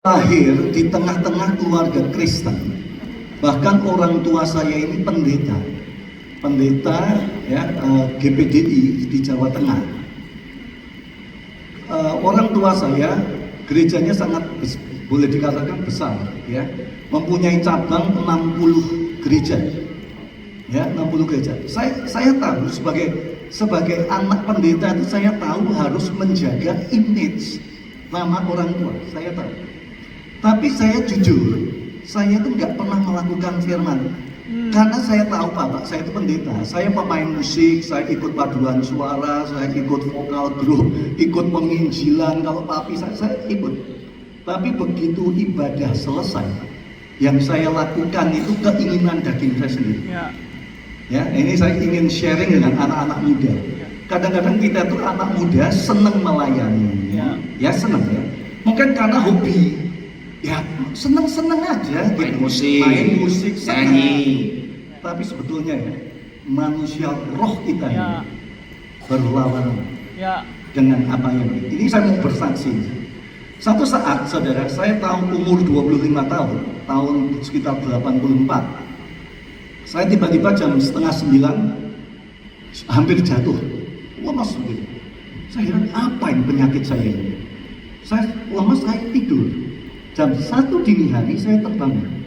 Lahir di tengah-tengah keluarga Kristen, bahkan orang tua saya ini pendeta ya, GPDI di Jawa Tengah. Orang tua saya gerejanya sangat boleh dikatakan besar ya, mempunyai cabang 60 gereja ya, 60 gereja. Saya tahu sebagai anak pendeta itu saya tahu harus menjaga image nama orang tua, saya tahu. Tapi saya jujur, saya tuh nggak pernah melakukan firman. Karena saya tahu Bapak saya itu pendeta, saya pemain musik, saya ikut paduan suara, saya ikut vokal grup, ikut penginjilan, kalau papi saya ikut. Tapi begitu ibadah selesai, yang saya lakukan itu keinginan daging saya sendiri. Ya, ini saya ingin sharing dengan anak-anak muda. Kadang-kadang kita tuh anak muda seneng melayani, ya seneng ya. Mungkin karena hobi. Ya seneng-seneng aja main gitu. Main musik, nyanyi. Tapi sebetulnya ya manusia roh kita ini berlawanan dengan apa yang ini. Saya mau bersaksi. Satu saat saudara, saya tahun umur 25 tahun sekitar 84. Saya tiba-tiba jam 8:30 hampir jatuh, lemas gitu. Saya heran apa yang penyakit saya ini. Saya lemas, saya tidur. Jam 1 dini hari saya terbangun.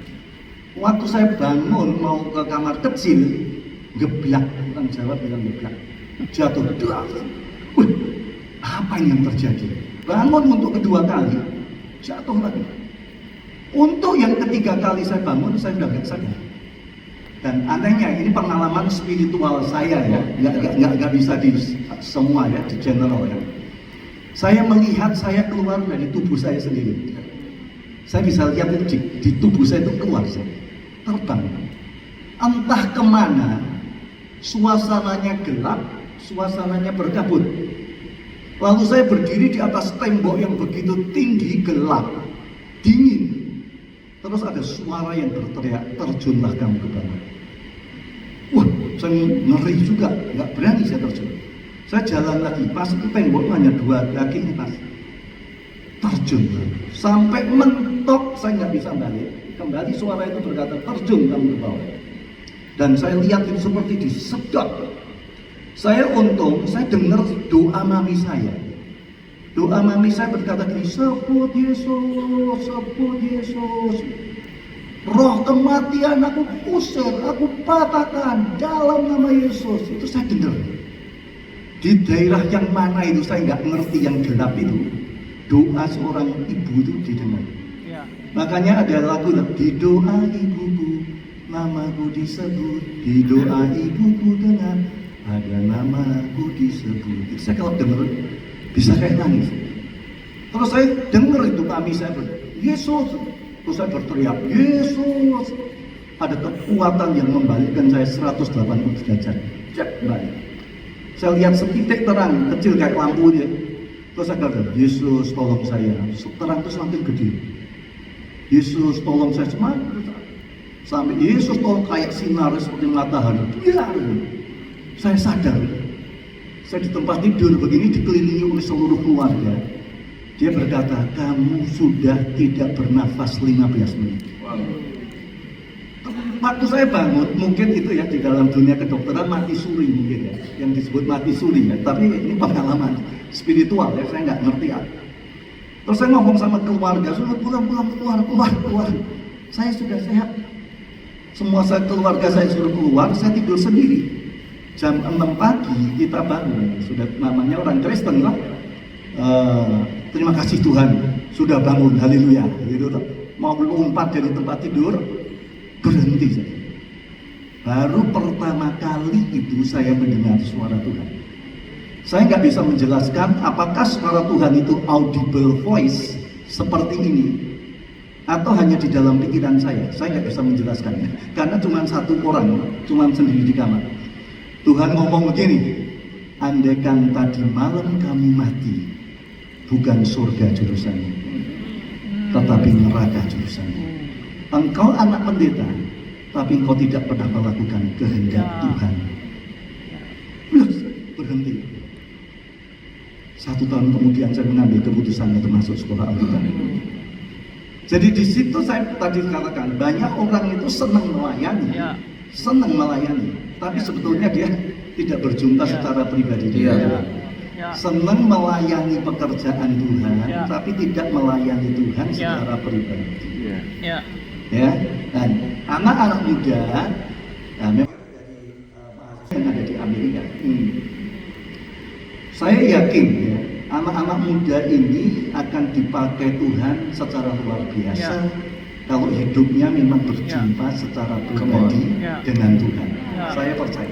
Waktu saya bangun mau ke kamar kecil, geblak, orang Jawa bilang geblak, jatuh. Wih, apa yang terjadi? Bangun untuk kedua kali, jatuh lagi. Untuk yang ketiga kali saya bangun, saya sudah nggak sadar. Dan anehnya ini pengalaman spiritual saya ya, nggak bisa di semua ya, di general ya. Saya melihat saya keluar dari tubuh saya sendiri. Saya bisa lihat itu di tubuh saya itu keluar, terbang. Entah kemana, suasananya gelap, suasananya berkabut. Lalu saya berdiri di atas tembok yang begitu tinggi, gelap, dingin. Terus ada suara yang berteriak, terjunlah kamu ke bawah. Wah, saya ngeri juga, nggak berani saya terjun. Saya jalan lagi, pas itu tembok hanya 2 kaki ini pas. Terjun sampai mentok, saya nggak bisa balik. Kembali suara itu berkata, terjun kamu ke bawah. Dan saya lihat itu seperti disedot. Saya untung, saya dengar doa mami saya. Doa mami saya berkata gini, sebut Yesus, sebut Yesus. Roh kematian aku usir, aku patahkan dalam nama Yesus. Itu saya dengar. Di daerah yang mana itu saya nggak ngerti, yang gelap itu. Doa seorang ibu itu didengar. Makanya ada lagu, di doa ibuku namaku disebut, di doa ibuku dengar ada namaku disebut. Saya kalau dengar bisa kayak nangis. Terus saya dengar itu kami saya Yesus. Terus saya berteriak Yesus. Ada kekuatan yang membalikkan saya 180 derajat. Balik. Saya lihat setitik terang kecil kayak lampunya. Terus saya kata, Yesus tolong saya. Terang itu semakin gede. Yesus tolong saya semakin besar. Sampai Yesus tolong kayak sinar seperti matahari. Biar saya sadar. Saya di tempat tidur begini dikelilingi oleh seluruh keluarga. Dia berkata, kamu sudah tidak bernafas 15 menit. Waktu saya bangun, mungkin itu ya di dalam dunia kedokteran mati suri mungkin ya, yang disebut mati suri ya. Tapi ini pengalaman spiritual ya, saya nggak ngerti ya. Terus saya ngomong sama keluarga, sudah keluar. Saya sudah sehat. Semua keluarga saya suruh keluar, saya tidur sendiri. Jam 6 pagi kita bangun, sudah namanya orang Kristen lah. Terima kasih Tuhan sudah bangun, haleluya. Gitu, mau lompat dari tempat tidur, berhenti saja. Baru pertama kali itu saya mendengar suara Tuhan. Saya nggak bisa menjelaskan apakah suara Tuhan itu audible voice seperti ini atau hanya di dalam pikiran saya. Saya nggak bisa menjelaskannya karena cuma satu orang, cuma sendiri di kamar. Tuhan ngomong begini, andaikan tadi malam kamu mati, bukan surga jurusannya, tetapi neraka jurusannya. Engkau anak pendeta, tapi engkau tidak pernah melakukan kehendak Tuhan. Berhenti. 1 tahun kemudian saya mengambil keputusan untuk masuk sekolah Alkitab. Jadi di situ saya tadi katakan banyak orang itu senang melayani, tapi sebetulnya dia tidak berjumpa secara pribadi dia. Senang melayani pekerjaan Tuhan, tapi tidak melayani Tuhan secara pribadi. Ya, dan anak-anak muda, memang dari mahasiswa yang ada di Amerika, saya yakin ya, anak-anak muda ini akan dipakai Tuhan secara luar biasa kalau hidupnya memang berjumpa secara pribadi dengan Tuhan. Saya percaya.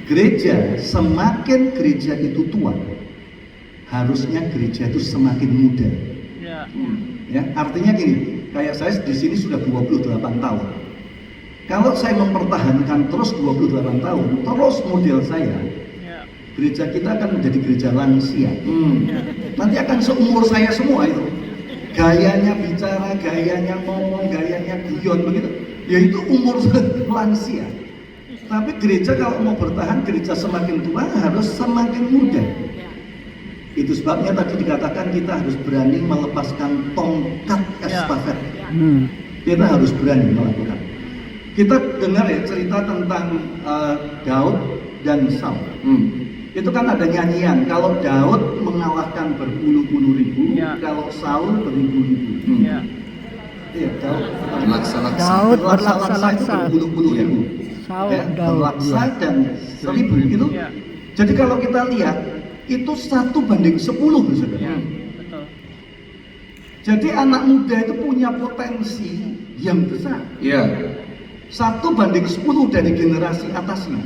Gereja, semakin gereja itu tua, harusnya gereja itu semakin muda. Ya, artinya gini, kayak saya di sini sudah 28 tahun. Kalau saya mempertahankan terus 28 tahun, terus model saya, gereja kita akan menjadi gereja lansia. Nanti akan seumur saya semua itu. Gayanya bicara, gayanya ngomong, gayanya guyon begitu. Ya itu umur lansia. Tapi gereja kalau mau bertahan, gereja semakin tua harus semakin muda. Itu sebabnya tadi dikatakan kita harus berani melepaskan tongkat estafet. Kita harus berani melakukan. Kita dengar ya cerita tentang Daud dan Saul. Itu kan ada nyanyian, kalau Daud mengalahkan berpuluh-puluh ribu, kalau Saul beribu-ribu. Iya, Daud berlaksa-laksa berpuluh-puluh ribu. Berlaksa dan 1000 gitu. Jadi kalau kita lihat itu 1:10 saudara. Jadi anak muda itu punya potensi yang besar. 1:10 dari generasi atasnya.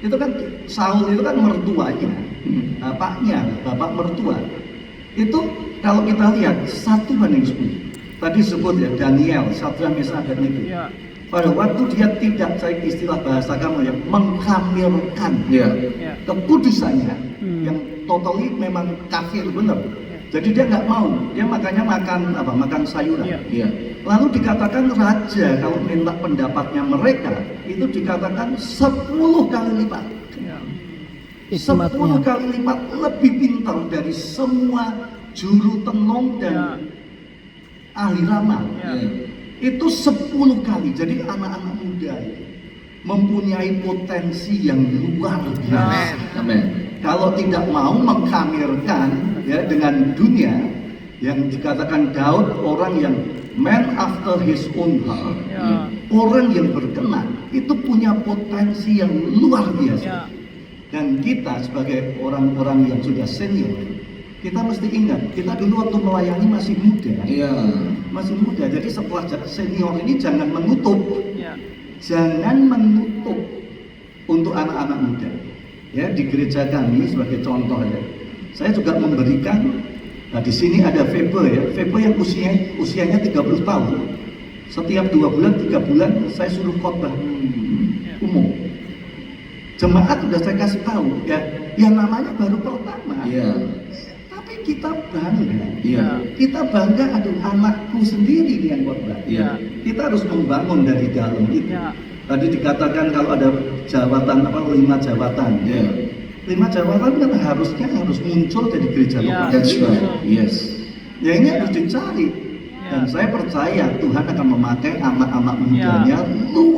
Itu kan Saul itu kan mertuanya, bapak mertua. Itu kalau kita lihat 1:10. Tadi sebut ya Daniel, Syadrak, Meshach, Abednego. Pada waktu dia tidak, saya istilah bahasa kamu ya, mengkamirkan kekudusannya yang totally memang kafir benar. Jadi dia nggak mau, dia makanya makan sayuran. Lalu dikatakan raja kalau minta pendapatnya mereka itu dikatakan 10 kali lipat. 10 kali lipat lebih pintar dari semua juru tenung dan ahli ramal. Itu 10 kali. Jadi anak-anak muda itu mempunyai potensi yang luar biasa. Kalau tidak mau mengkamirkan ya dengan dunia, yang dikatakan Daud orang yang man after his own heart, orang yang berkenan, itu punya potensi yang luar biasa. Dan kita sebagai orang-orang yang sudah senior, kita mesti ingat, kita dulu waktu melayani masih muda. Masih muda, jadi setelah senior ini jangan menutup. Jangan menutup untuk anak-anak muda. Ya, di gereja kami sebagai contoh ya. Saya juga memberikan, di sini ada Febe ya. Febe yang usianya 30 tahun. Setiap 2 bulan, 3 bulan saya suruh khotbah umum. Jemaat udah saya kasih tahu ya, yang namanya baru pertama. Tapi kita bangga. Kita bangga, aduh anakku sendiri yang khotbah. Kita harus membangun dari dalam itu. Tadi dikatakan kalau ada jabatan 5 jabatan. 5 jabatan kan harusnya harus muncul dari gereja lokal. Ya ini harus dicari. Dan saya percaya Tuhan akan memakai anak-anak mudanya luar